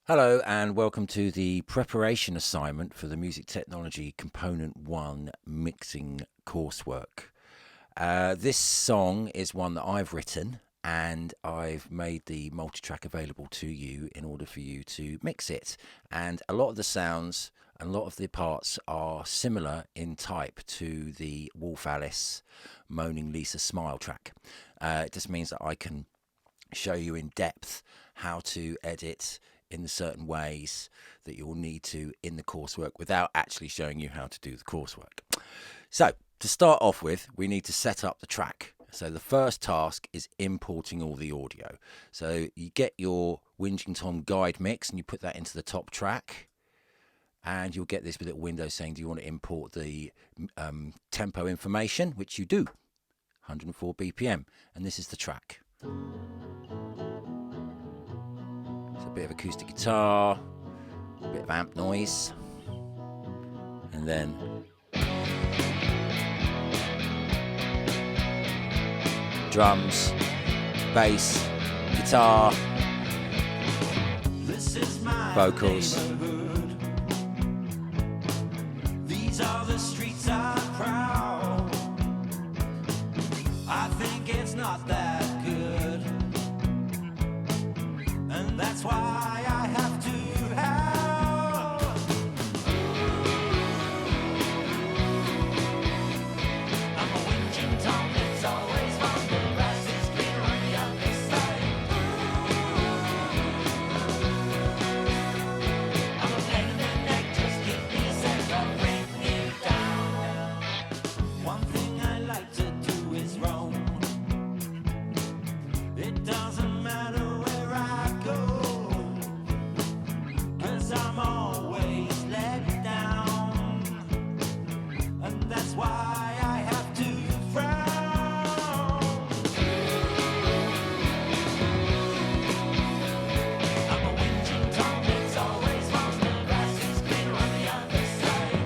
Hello and welcome to the preparation assignment for the Music Technology Component 1 mixing coursework. This song is one that I've written and I've made the multi-track available to you in order for you to mix it. And a lot of the sounds and a lot of the parts are similar in type to the Wolf Alice Moaning Lisa Smile track. It just means that I can show you in depth how to edit in certain ways that you'll need to in the coursework without actually showing you how to do the coursework. So to start off with, we need to set up the track. So the first task is importing all the audio. So you get your Whinging Tom guide mix and you put that into the top track, and you'll get this little window saying, do you want to import the tempo information, which you do, 104 BPM, and this is the track. A bit of acoustic guitar, a bit of amp noise, and then drums, bass, guitar, vocals. These are the streets I prowl. I think it's not that good. And that's why I have to howl. I'm a whinging Tom, it's always fun. The grass is greener on the other side. I'm a pain in the neck, just give me a sec, I'll bring you down. One thing I like to do is roam. It doesn't matter where I go, 'cause I'm always let down, and that's why I have to frown. I'm a whinging Tom, it's always fun. The grass is greener on the other side.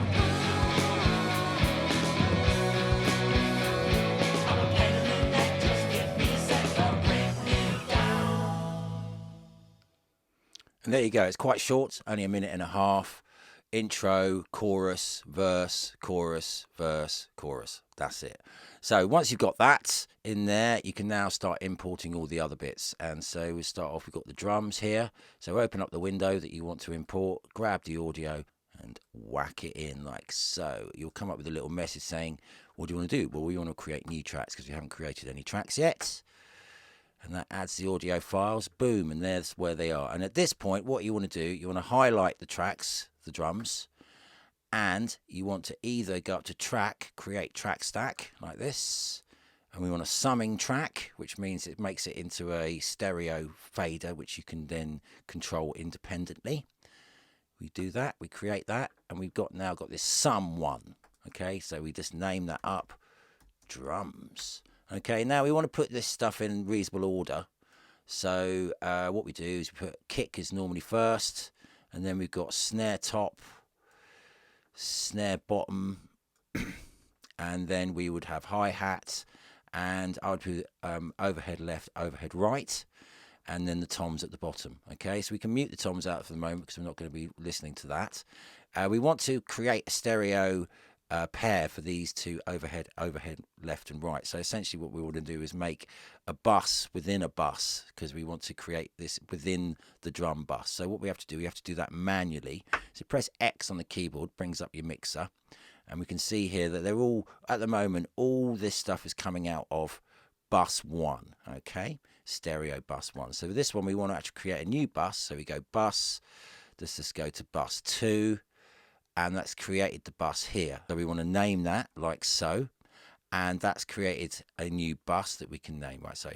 I'm a pain in the neck, just give me a sec, I'll bring you down. And there you go. It's quite short, only a minute and a half. Intro, chorus, verse, chorus, verse, chorus. That's it. So once you've got that in there, you can now start importing all the other bits. And so we start off, we've got the drums here. So open up the window that you want to import, grab the audio and whack it in like so. You'll come up with a little message saying, what do you want to do? Well, we want to create new tracks because we haven't created any tracks yet. And that adds the audio files, boom, and there's where they are. And at this point, what you want to do, you want to highlight the tracks, the drums, and you want to either go up to track, create track stack, like this, and we want a summing track, which means it makes it into a stereo fader, which you can then control independently. We do that, we create that, and we've now got this sum one, okay? So we just name that up, drums. Okay, now we want to put this stuff in reasonable order. So what we do is we put kick is normally first, and then we've got snare top, snare bottom, and then we would have hi-hat, and I would put overhead left, overhead right, and then the toms at the bottom. Okay, so we can mute the toms out for the moment because we're not going to be listening to that. We want to create a stereo pair for these two, overhead left and right. So essentially what we want to do is make a bus within a bus, because we want to create this within the drum bus. So what we have to do that manually. So press X on the keyboard, brings up your mixer, and we can see here that they're all, at the moment, all this stuff is coming out of bus 1, okay, stereo bus 1. So with this one we want to actually create a new bus, so we go bus, let's just go to bus 2, and that's created the bus here. So we want to name that like so, and that's created a new bus that we can name, right? So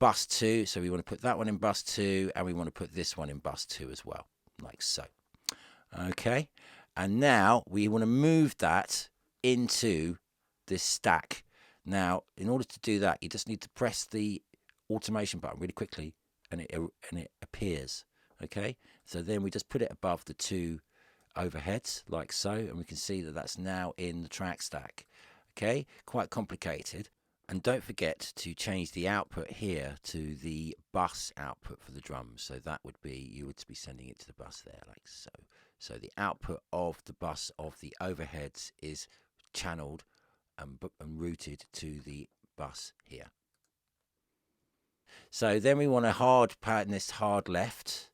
bus 2, so we want to put that one in bus 2, and we want to put this one in bus 2 as well, like so. Okay, and now we want to move that into this stack. Now, in order to do that, you just need to press the automation button really quickly, and it appears. Okay, so then we just put it above the two overheads like so, and we can see that that's now in the track stack. Okay, quite complicated. And don't forget to change the output here to the bus output for the drums. So that would be, you would be sending it to the bus there, like so. So the output of the bus of the overheads is channeled and routed to the bus here. So then we want to hard pan this hard left,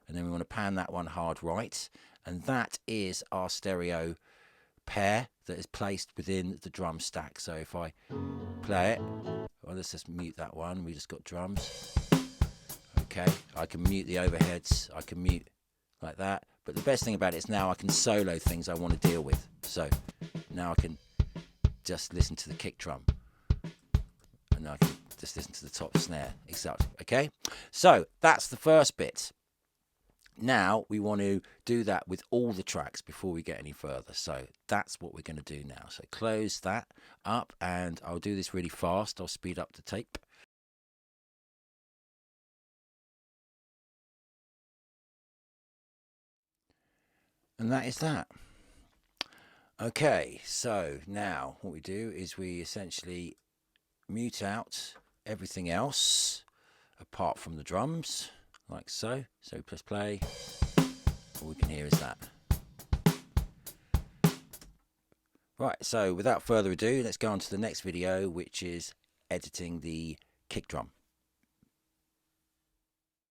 and then we want to pan that one hard right, and that is our stereo pair that is placed within the drum stack. So if I play it, well, let's just mute that one. We just got drums. Okay, I can mute the overheads. I can mute like that. But the best thing about it is now I can solo things I want to deal with. So now I can just listen to the kick drum, and I can just listen to the top snare. Exactly. Okay, so that's the first bit. Now we want to do that with all the tracks before we get any further. So that's what we're going to do now. So close that up, and I'll do this really fast. I'll speed up the tape. And that is that. Okay, so now what we do is we essentially mute out everything else apart from the drums, like so. So press play. All we can hear is that. Right, so without further ado, let's go on to the next video, which is editing the kick drum.